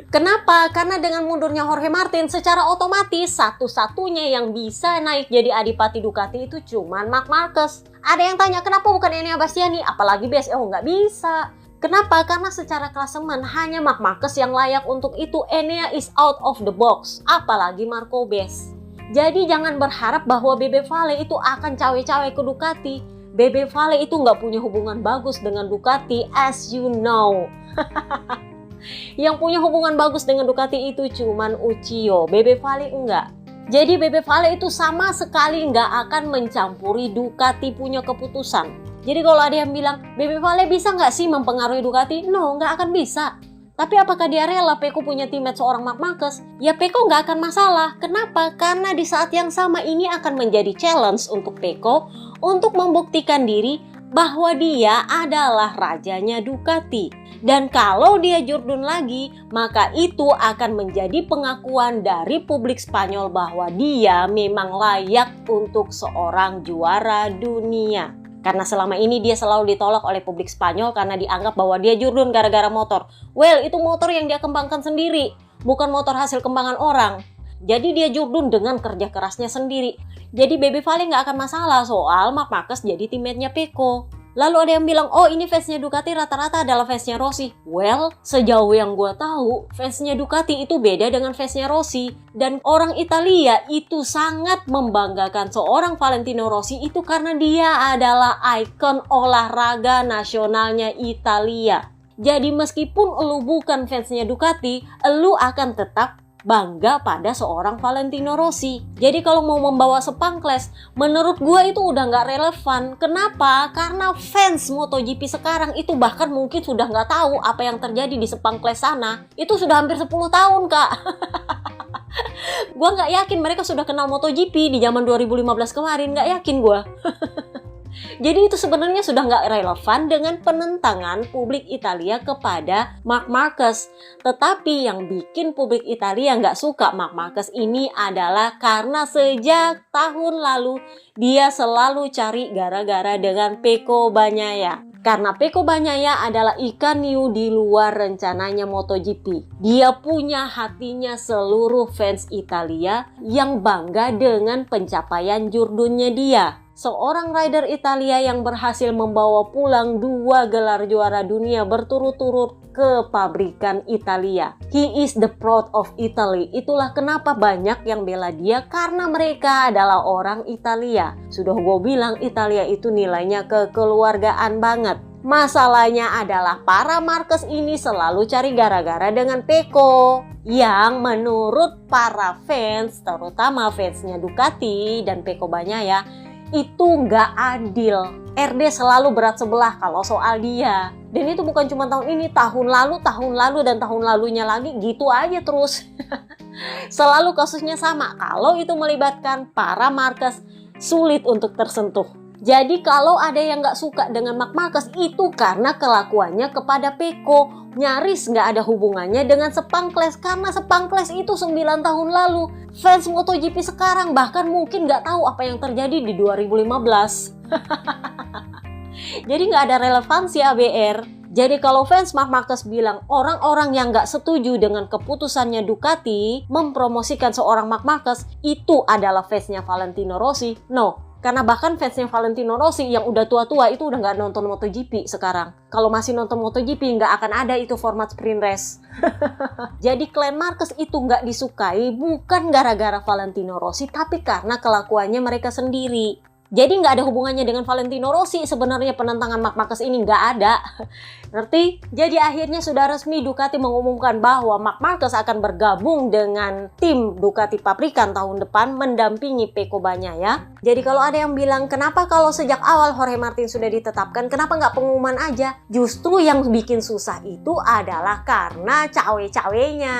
Kenapa? Karena dengan mundurnya Jorge Martin secara otomatis satu-satunya yang bisa naik jadi adipati Ducati itu cuman Marc Marquez. Ada yang tanya kenapa bukan Enea Bastiani apalagi BSO? Nggak bisa. Kenapa? Karena secara klasemen hanya Marc Marquez yang layak untuk itu. Enea is out of the box, apalagi Marco Bez. Jadi jangan berharap bahwa Bebe Vale itu akan cawe-cawe ke Ducati. Bebe Vale itu nggak punya hubungan bagus dengan Ducati, as you know. Yang punya hubungan bagus dengan Ducati itu cuman Uchiyo, Bebe Vale enggak. Jadi Bebe Vale itu sama sekali nggak akan mencampuri Ducati punya keputusan. Jadi kalau ada yang bilang, Bebe Vale bisa nggak sih mempengaruhi Ducati? No, nggak akan bisa. Tapi apakah dia rela Pecco punya teammate seorang Marc Marquez? Ya Pecco nggak akan masalah. Kenapa? Karena di saat yang sama ini akan menjadi challenge untuk Pecco untuk membuktikan diri bahwa dia adalah rajanya Ducati. Dan kalau dia jurdun lagi, maka itu akan menjadi pengakuan dari publik Spanyol bahwa dia memang layak untuk seorang juara dunia. Karena selama ini dia selalu ditolak oleh publik Spanyol karena dianggap bahwa dia jurdun gara-gara motor. Well, itu motor yang dia kembangkan sendiri, bukan motor hasil kembangan orang. Jadi dia jurdun dengan kerja kerasnya sendiri. Jadi Bebe Vale nggak akan masalah soal Marc Marquez jadi teammate-nya Pecco. Lalu ada yang bilang, oh ini fansnya Ducati rata-rata adalah fansnya Rossi. Well, sejauh yang gue tahu, fansnya Ducati itu beda dengan fansnya Rossi. Dan orang Italia itu sangat membanggakan seorang Valentino Rossi itu karena dia adalah ikon olahraga nasionalnya Italia. Jadi meskipun lu bukan fansnya Ducati, lu akan tetap bangga pada seorang Valentino Rossi. Jadi kalau mau membawa Sepangkles, menurut gue itu udah nggak relevan. Kenapa? Karena fans MotoGP sekarang itu bahkan mungkin sudah nggak tahu apa yang terjadi di Sepangkles sana. Itu sudah hampir 10 tahun, Kak. Gue nggak yakin mereka sudah kenal MotoGP di zaman 2015 kemarin. Nggak yakin gue. Jadi itu sebenarnya sudah nggak relevan dengan penentangan publik Italia kepada Marc Marquez. Tetapi yang bikin publik Italia nggak suka Marc Marquez ini adalah karena sejak tahun lalu dia selalu cari gara-gara dengan Pecco Bagnaia. Karena Pecco Bagnaia adalah ikan hiu di luar rencananya MotoGP. Dia punya hatinya seluruh fans Italia yang bangga dengan pencapaian jurdunnya dia. Seorang rider Italia yang berhasil membawa pulang 2 gelar juara dunia berturut-turut ke pabrikan Italia. He is the proud of Italy. Itulah kenapa banyak yang bela dia, karena mereka adalah orang Italia. Sudah gue bilang Italia itu nilainya kekeluargaan banget. Masalahnya adalah para Marquez ini selalu cari gara-gara dengan Pecco, yang menurut para fans, terutama fansnya Ducati dan Pecco Bagnaia, itu nggak adil. RD selalu berat sebelah kalau soal dia. Dan itu bukan cuma tahun ini, tahun lalu, dan tahun lalunya lagi, gitu aja terus. Selalu kasusnya sama, kalau itu melibatkan para Marquez, sulit untuk tersentuh. Jadi kalau ada yang nggak suka dengan Marc Marquez, itu karena kelakuannya kepada Pecco. Nyaris nggak ada hubungannya dengan Sepangkles, karena Sepangkles itu 9 tahun lalu. Fans MotoGP sekarang bahkan mungkin nggak tahu apa yang terjadi di 2015. Jadi nggak ada relevansi ABR. Jadi kalau fans Marc Marquez bilang orang-orang yang nggak setuju dengan keputusannya Ducati mempromosikan seorang Marc Marquez itu adalah fansnya Valentino Rossi, no. Karena bahkan fansnya Valentino Rossi yang udah tua-tua itu udah nggak nonton MotoGP sekarang. Kalau masih nonton MotoGP nggak akan ada itu format sprint race. Jadi klan Marquez itu nggak disukai bukan gara-gara Valentino Rossi, tapi karena kelakuannya mereka sendiri. Jadi nggak ada hubungannya dengan Valentino Rossi sebenarnya penentangan Marc Marquez ini, nggak ada. Ngerti? Jadi akhirnya sudah resmi Ducati mengumumkan bahwa Marc Marquez akan bergabung dengan tim Ducati Pabrikan tahun depan mendampingi Pecco Bagnaia. Jadi kalau ada yang bilang kenapa kalau sejak awal Jorge Martin sudah ditetapkan, kenapa nggak pengumuman aja? Justru yang bikin susah itu adalah karena cawe-cawenya.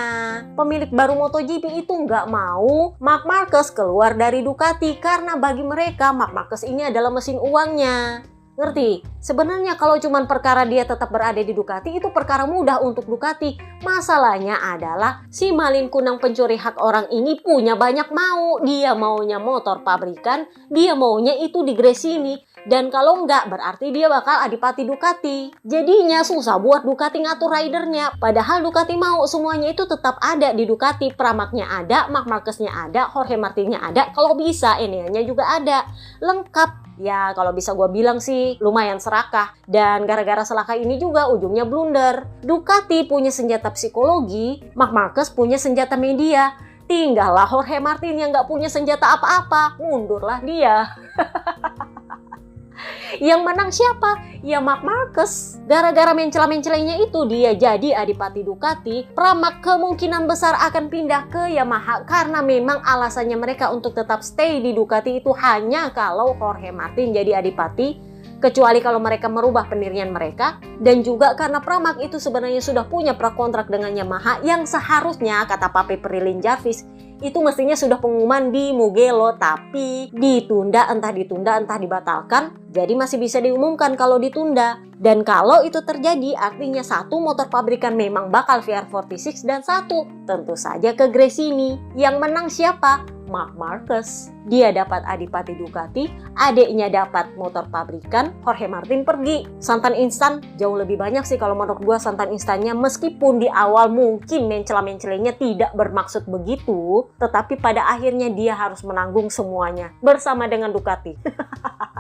Pemilik baru MotoGP itu nggak mau Marc Marquez keluar dari Ducati karena bagi mereka Marc Marquez ini adalah mesin uangnya. Ngerti? Sebenarnya kalau cuma perkara dia tetap berada di Ducati itu perkara mudah untuk Ducati. Masalahnya adalah si Malin Kunang pencuri hak orang ini punya banyak mau. Dia maunya motor pabrikan, dia maunya itu di Gresini. Dan kalau enggak berarti dia bakal adipati Ducati. Jadinya susah buat Ducati ngatur ridernya. Padahal Ducati mau semuanya itu tetap ada di Ducati. Pramaknya ada, Marc Marqueznya ada, Jorge Martinnya ada. Kalau bisa Enea-nya juga ada. Lengkap. Ya kalau bisa gue bilang sih lumayan serakah. Dan gara-gara serakah ini juga ujungnya blunder. Ducati punya senjata psikologi, Marc Marquez punya senjata media. Tinggallah Jorge Martin yang gak punya senjata apa-apa. Mundurlah dia. Yang menang siapa? Ya Marc Marquez. Gara-gara mencela-mencelainya itu dia jadi adipati Ducati. Pramac kemungkinan besar akan pindah ke Yamaha karena memang alasannya mereka untuk tetap stay di Ducati itu hanya kalau Jorge Martin jadi adipati. Kecuali kalau mereka merubah pendirian mereka. Dan juga karena Pramac itu sebenarnya sudah punya prakontrak dengan Yamaha yang seharusnya kata Pape Prilin Jarvis itu mestinya sudah pengumuman di Mugello, tapi ditunda entah dibatalkan. Jadi masih bisa diumumkan kalau ditunda. Dan kalau itu terjadi artinya satu motor pabrikan memang bakal VR46 dan satu tentu saja ke Gresini. Yang menang siapa? Marc Marquez. Dia dapat adipati Ducati, adiknya dapat motor pabrikan, Jorge Martin pergi. Santan instan jauh lebih banyak sih kalau menurut gua santan instannya, meskipun di awal mungkin mencela-mencelainya tidak bermaksud begitu, tetapi pada akhirnya dia harus menanggung semuanya bersama dengan Ducati.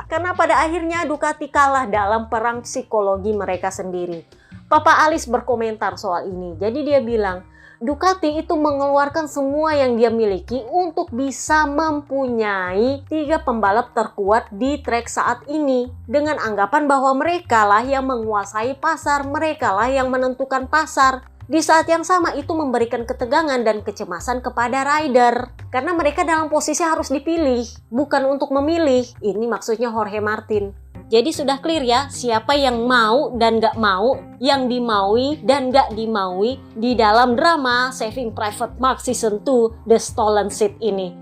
Karena pada akhirnya Ducati kalah dalam perang psikologi mereka sendiri. Papa Alice berkomentar soal ini. Jadi dia bilang, Ducati itu mengeluarkan semua yang dia miliki untuk bisa mempunyai 3 pembalap terkuat di trek saat ini. Dengan anggapan bahwa mereka lah yang menguasai pasar, mereka lah yang menentukan pasar. Di saat yang sama itu memberikan ketegangan dan kecemasan kepada rider. Karena mereka dalam posisi harus dipilih, bukan untuk memilih. Ini maksudnya Jorge Martin. Jadi sudah clear ya siapa yang mau dan gak mau, yang dimaui dan gak dimaui di dalam drama Saving Private Mark Season 2 The Stolen Seat ini.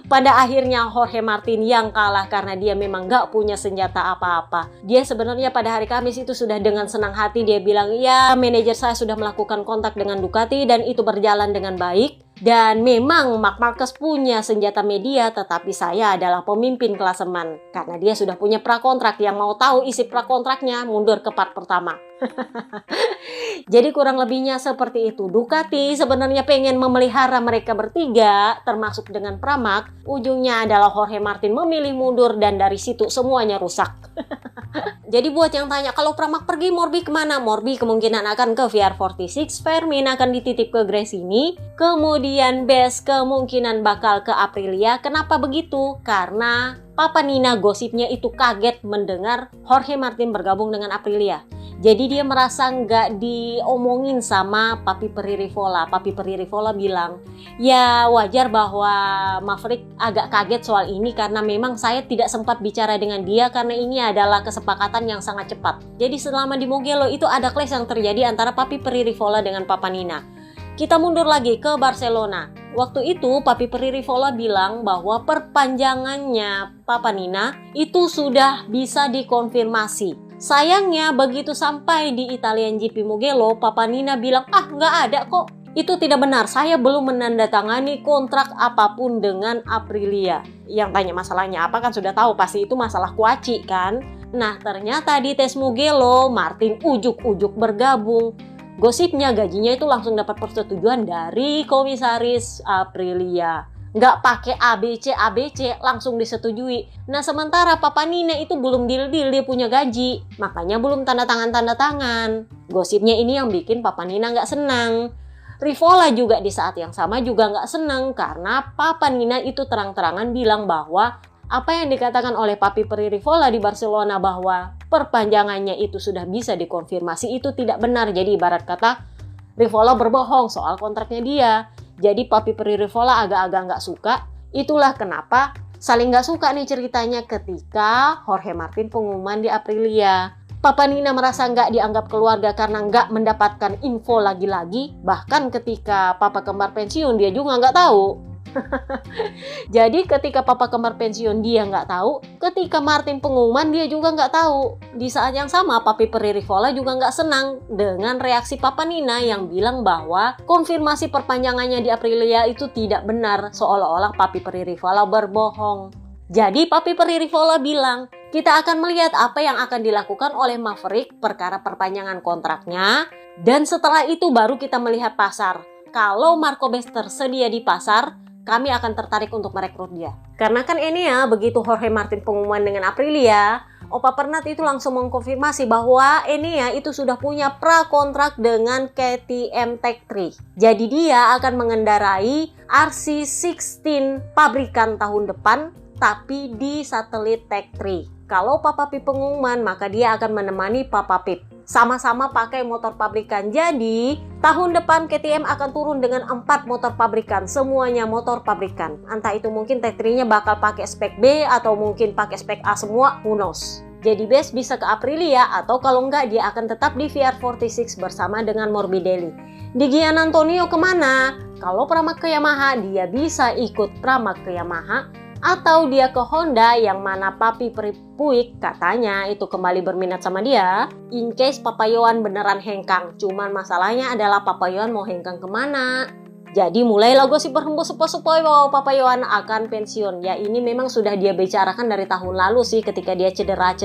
Pada akhirnya Jorge Martin yang kalah karena dia memang gak punya senjata apa-apa. Dia sebenarnya pada hari Kamis itu sudah dengan senang hati dia bilang, ya manajer saya sudah melakukan kontak dengan Ducati dan itu berjalan dengan baik. Dan memang Marc Marquez punya senjata media, tetapi saya adalah pemimpin klasemen. Karena dia sudah punya prakontrak, yang mau tahu isi prakontraknya mundur ke part pertama. Jadi kurang lebihnya seperti itu. Ducati sebenarnya pengen memelihara mereka bertiga, termasuk dengan Pramac. Ujungnya adalah Jorge Martin memilih mundur dan dari situ semuanya rusak. Jadi buat yang tanya, kalau Pramac pergi, Morbi kemana? Morbi kemungkinan akan ke VR46, Vermin akan dititip ke Gresini, kemudian Bes kemungkinan bakal ke Aprilia. Kenapa begitu? Karena Papa Nina gosipnya itu kaget mendengar Jorge Martin bergabung dengan Aprilia. Jadi dia merasa nggak diomongin sama Papi Pririvola. Papi Pririvola bilang, ya wajar bahwa Maverick agak kaget soal ini karena memang saya tidak sempat bicara dengan dia karena ini adalah kesepakatan yang sangat cepat. Jadi selama di Mugello itu ada clash yang terjadi antara Papi Pririvola dengan Papa Nina. Kita mundur lagi ke Barcelona. Waktu itu Papi Pririvola bilang bahwa perpanjangannya Papa Nina itu sudah bisa dikonfirmasi. Sayangnya begitu sampai di Italian GP Mugello, Papa Nina bilang, nggak ada kok. Itu tidak benar, saya belum menandatangani kontrak apapun dengan Aprilia. Yang tanya masalahnya apa kan sudah tahu, pasti itu masalah kuaci kan. Nah ternyata di tes Mugello, Martin ujuk-ujuk bergabung. Gosipnya gajinya itu langsung dapat persetujuan dari komisaris Aprilia. Nggak pakai ABC, langsung disetujui. Nah sementara Papa Nina itu belum deal-deal dia punya gaji. Makanya belum tanda tangan. Gosipnya ini yang bikin Papa Nina nggak senang. Rivola juga di saat yang sama juga nggak senang karena Papa Nina itu terang-terangan bilang bahwa apa yang dikatakan oleh Papi Pririvola di Barcelona bahwa perpanjangannya itu sudah bisa dikonfirmasi itu tidak benar. Jadi ibarat kata Rivola berbohong soal kontraknya dia. Jadi Papi Pririvola agak-agak nggak suka. Itulah kenapa saling nggak suka nih ceritanya ketika Jorge Martin pengumuman di Aprilia. Papa Nina merasa nggak dianggap keluarga karena nggak mendapatkan info lagi-lagi. Bahkan ketika Papa kembar pensiun dia juga nggak tahu. Jadi ketika Papa kembar pensiun dia nggak tahu, ketika Martin pengumuman dia juga nggak tahu. Di saat yang sama Papi Pririvola juga nggak senang dengan reaksi Papa Nina yang bilang bahwa konfirmasi perpanjangannya di Aprilia itu tidak benar, seolah-olah Papi Pririvola berbohong. Jadi Papi Pririvola bilang, kita akan melihat apa yang akan dilakukan oleh Maverick perkara perpanjangan kontraknya, dan setelah itu baru kita melihat pasar. Kalau Marco Bes tersedia di pasar, kami akan tertarik untuk merekrut dia. Karena kan ini ya, begitu Jorge Martin pengumuman dengan Aprilia, Opa Pernat itu langsung mengkonfirmasi bahwa Enea itu sudah punya prakontrak dengan KTM Tech 3. Jadi dia akan mengendarai RC16 pabrikan tahun depan, tapi di satelit Tech 3. Kalau Papa Pip pengumuman, maka dia akan menemani Papa Pip. Sama-sama pakai motor pabrikan. Jadi tahun depan KTM akan turun dengan 4 motor pabrikan. Semuanya motor pabrikan. Entah itu mungkin Tech 3-nya bakal pakai spek B atau mungkin pakai spek A semua, who knows. Jadi Bes bisa ke Aprilia atau kalau enggak dia akan tetap di VR46 bersama dengan Morbidelli. Di Gian Antonio kemana? Kalau Pramac ke Yamaha dia bisa ikut Pramac ke Yamaha. Atau dia ke Honda yang mana Papi Puig katanya itu kembali berminat sama dia. In case Papa Yohan beneran hengkang. Cuman masalahnya adalah Papa Yohan mau hengkang kemana. Jadi mulailah gosip berhembus sepoi-sepoi bahwa Papa Yohan akan pensiun. Ya ini memang sudah dia bicarakan dari tahun lalu sih ketika dia cedera.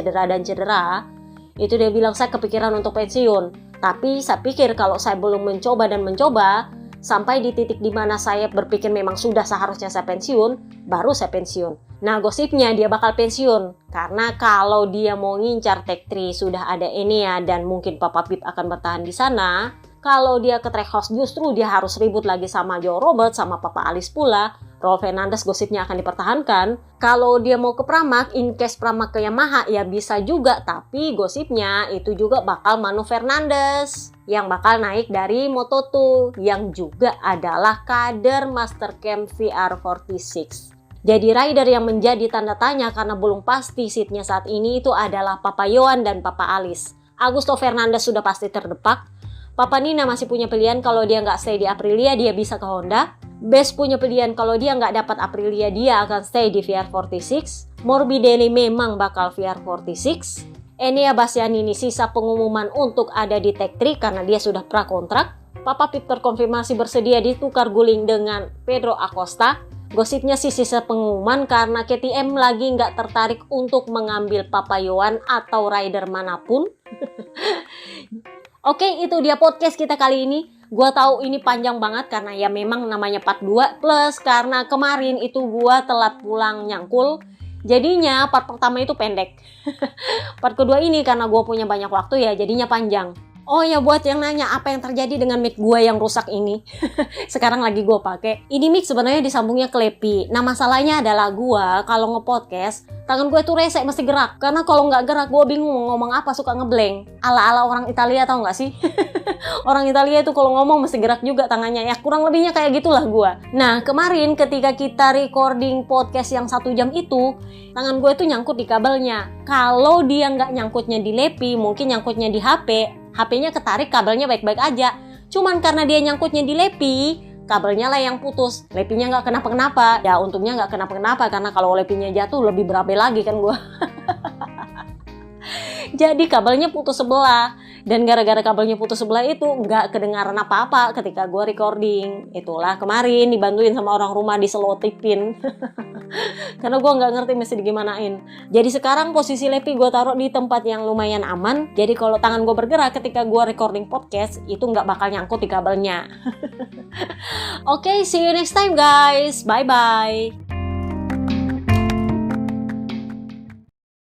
Itu dia bilang saya kepikiran untuk pensiun. Tapi saya pikir kalau saya belum mencoba sampai di titik dimana saya berpikir memang sudah seharusnya saya pensiun, baru saya pensiun. Nah gosipnya dia bakal pensiun. Karena kalau dia mau ngincar Tech 3 sudah ada Enea dan mungkin Papa Pip akan bertahan di sana. Kalau dia ke Trackhouse justru dia harus ribut lagi sama Joe Robert, sama Papa Alice pula. Rolf Fernandez gosipnya akan dipertahankan. Kalau dia mau ke Pramac, in case Pramac ke Yamaha ya bisa juga. Tapi gosipnya itu juga bakal Manu Fernandez yang bakal naik dari Moto2 yang juga adalah kader Mastercam VR46. Jadi rider yang menjadi tanda tanya karena belum pasti seatnya saat ini itu adalah Papa Yohan dan Papa Alice. Augusto Fernandez sudah pasti terdepak. Papa Nina masih punya pilihan kalau dia nggak stay di Aprilia dia bisa ke Honda. Bes punya pilihan kalau dia nggak dapat Aprilia dia akan stay di VR46. Morbidelli memang bakal VR46. Enea Bastianini sisa pengumuman untuk ada di Tech 3 karena dia sudah prakontrak. Papa Pip terkonfirmasi bersedia ditukar guling dengan Pedro Acosta. Gosipnya sih sisa pengumuman karena KTM lagi nggak tertarik untuk mengambil Papayuan atau rider manapun. Oke, itu dia podcast kita kali ini. Gua tahu ini panjang banget karena ya memang namanya part 2 plus karena kemarin itu gua telat pulang nyangkul. Jadinya part pertama itu pendek. Part kedua ini karena gua punya banyak waktu ya jadinya panjang. Oh ya, buat yang nanya apa yang terjadi dengan mic gue yang rusak ini. Sekarang lagi gue pakai. Ini mic sebenarnya disambungnya ke Lepi. Nah masalahnya adalah gue kalau nge-podcast tangan gue tuh resek mesti gerak. Karena kalau nggak gerak gue bingung mau ngomong apa, suka ngeblank. Ala-ala orang Italia tau nggak sih? Orang Italia itu kalau ngomong mesti gerak juga tangannya. Ya kurang lebihnya kayak gitulah gue. Nah kemarin ketika kita recording podcast yang 1 jam itu, tangan gue tuh nyangkut di kabelnya. Kalau dia nggak nyangkutnya di Lepi, mungkin nyangkutnya di HP-nya ketarik, kabelnya baik-baik aja. Cuman karena dia nyangkutnya di Lepi, kabelnya lah yang putus. Lepinya nggak kenapa-kenapa. Ya untungnya nggak kenapa-kenapa karena kalau Lepinya jatuh lebih berabe lagi kan gue. Jadi kabelnya putus sebelah. Dan gara-gara kabelnya putus sebelah itu nggak kedengaran apa-apa ketika gue recording. Itulah kemarin dibantuin sama orang rumah diselotipin. Karena gue nggak ngerti mesti digimanain. Jadi sekarang posisi Lepi gue taruh di tempat yang lumayan aman. Jadi kalau tangan gue bergerak ketika gue recording podcast itu nggak bakal nyangkut di kabelnya. Oke, see you next time guys. Bye-bye.